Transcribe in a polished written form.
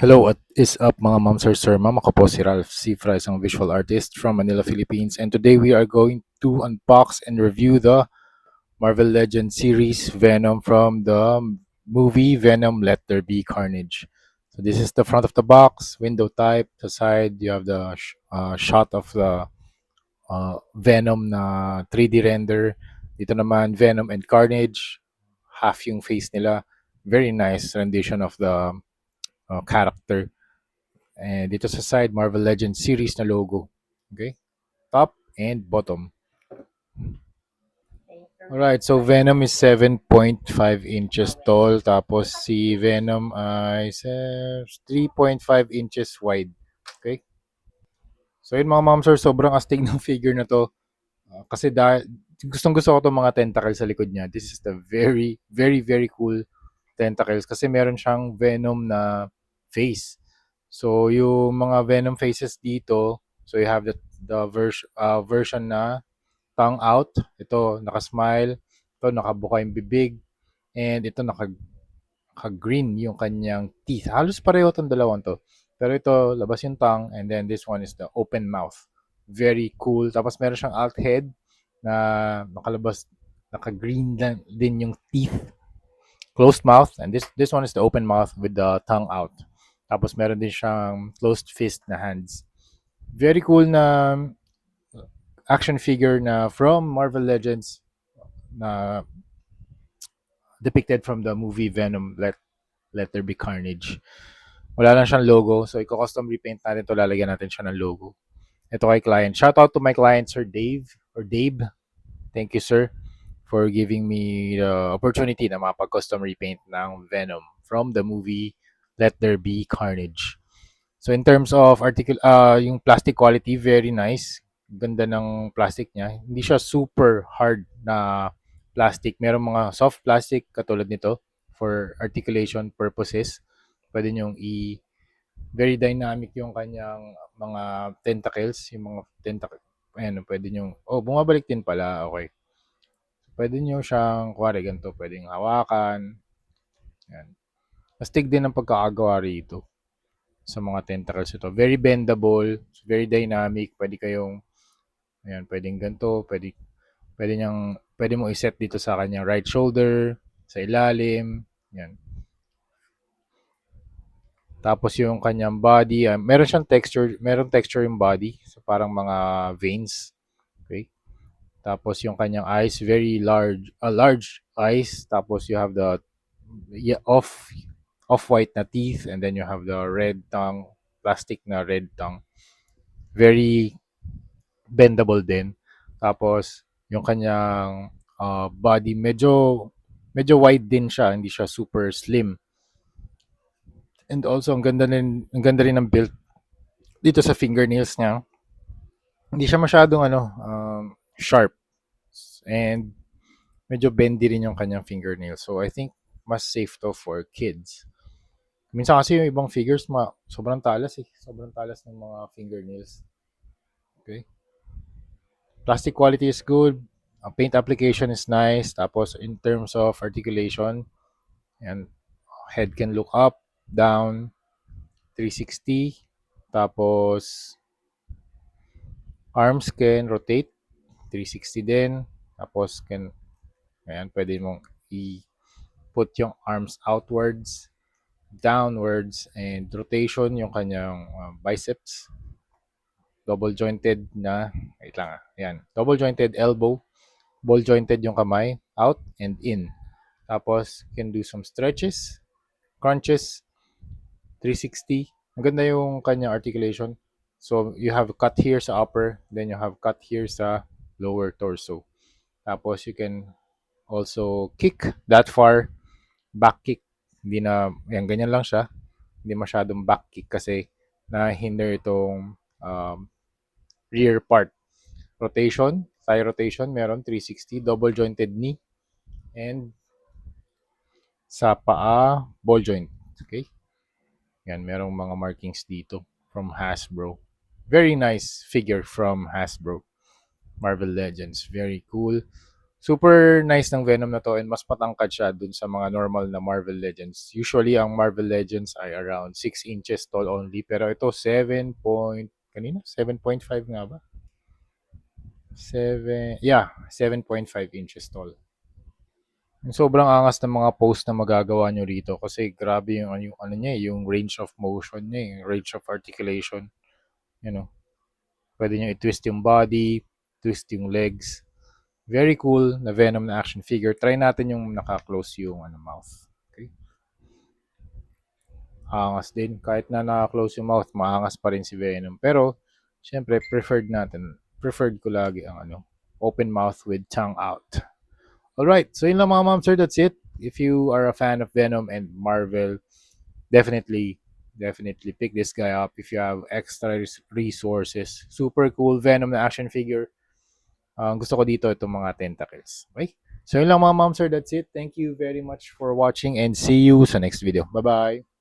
Hello, what is up mga ma'am, sir, ma'am? Ako po si Ralph Cifra, isang visual artist from Manila, Philippines. And today we are going to unbox and review the Marvel Legends series Venom from the movie Venom Let There Be Carnage. So this is the front of the box, window type. The side, you have the shot of the Venom na 3D render. Dito naman, Venom and Carnage. Half yung face nila. Very nice rendition of the character. And dito sa side, Marvel Legends series na logo. Okay? Top and bottom. Alright, so Venom is 7.5 inches tall. Tapos si Venom ay 3.5 inches wide. Okay? So yun mga ma'am sir, sobrang astig ng figure na to. Kasi dahil gustong gusto ko itong mga tentacles sa likod niya. This is the very, very, very cool tentacles kasi meron siyang Venom na face. So yung mga Venom faces dito, so you have the version na tongue out, ito naka-smile, ito nakabuka yung bibig, and ito naka-green yung kanyang teeth. Halos pareho tong dalawang to. Pero ito, labas yung tongue, and then this one is the open mouth. Very cool. Tapos meron siyang alt head na nakalabas, naka-green din yung teeth. Closed mouth, and this one is the open mouth with the tongue out. Tapos meron din siyang closed fist na hands. Very cool na action figure na from Marvel Legends na depicted from the movie Venom Let There Be Carnage. Wala lang siyang logo, so i-custom repaint natin to, lalagyan natin siya ng logo. Ito kay client. Shout out to my client, Sir Dave or Dave. Thank you, sir, for giving me the opportunity na makapag-custom repaint ng Venom from the movie Let There Be Carnage. So in terms of yung plastic quality, very nice. Ganda ng plastic niya. Hindi siya super hard na plastic. Merong mga soft plastic katulad nito for articulation purposes. Pwede niyong very dynamic yung kanyang mga tentacles, yung mga tentacles. Ayan, pwede niyong, bumabalik din pala. Okay. Pwede niyo siyang, kuwari ganito, pwedeng hawakan. Ayan. Astig din ang pagkakagawa rito sa mga tentacles ito. Very bendable, very dynamic. Pwede kayong, ayan, pwedeng ganito, pwede mo iset dito sa kanyang right shoulder, sa ilalim, yan. Tapos yung kanyang body, meron siyang texture, meron texture yung body, so parang mga veins. Okay? Tapos yung kanyang eyes, very large eyes. Tapos you have the off-white na teeth, and then you have the red tongue, plastic na red tongue. Very bendable din. Tapos yung kanyang body medyo wide din siya, hindi siya super slim. And also ang ganda rin ng build dito sa fingernails niya. Hindi siya masyadong sharp, and medyo bendy rin yung kanyang fingernails. So I think mas safe to for kids. Minsan kasi yung ibang figures sobrang talas eh. Sobrang talas ng mga fingernails. Okay? Plastic quality is good. Ang paint application is nice. Tapos in terms of articulation, and head can look up, down, 360. Tapos arms can rotate, 360 din. Tapos pwede mong i-put yung arms outwards, downwards, and rotation yung kanyang biceps. Double jointed na, wait lang yan. Double jointed elbow, ball jointed yung kamay, out and in. Tapos, can do some stretches, crunches, 360. Ang ganda yung kanyang articulation. So, you have cut here sa upper, then you have cut here sa lower torso. Tapos, you can also kick that far, back kick. Hindi na, yan, ganyan lang siya. Hindi masyadong back kick kasi na-hinder itong rear part. Rotation, thigh rotation, meron 360, double jointed knee, and sa paa, ball joint. Okay? Yan, merong mga markings dito from Hasbro. Very nice figure from Hasbro. Marvel Legends. Very cool. Super nice ng Venom na to and mas patangkad siya dun sa mga normal na Marvel Legends. Usually, ang Marvel Legends ay around 6 inches tall only. Pero ito, 7.5 nga ba? 7.5 inches tall. Sobrang angas ng mga post na magagawa nyo rito kasi grabe yung ano niya, yung range of motion niya, yung range of articulation. You know, pwede nyo i-twist yung body, twist yung legs. Very cool na Venom na action figure. Try natin yung naka-close yung mouth. Okay? Angas din. Kahit na naka-close yung mouth, maangas pa rin si Venom. Pero, syempre, preferred natin. Preferred ko lagi ang open mouth with tongue out. Alright, so yun lang mga ma'am sir, that's it. If you are a fan of Venom and Marvel, definitely pick this guy up if you have extra resources. Super cool Venom na action figure. Gusto ko dito itong mga tentacles. Okay? So yun lang mga ma'am sir, that's it. Thank you very much for watching and see you sa next video. Bye-bye!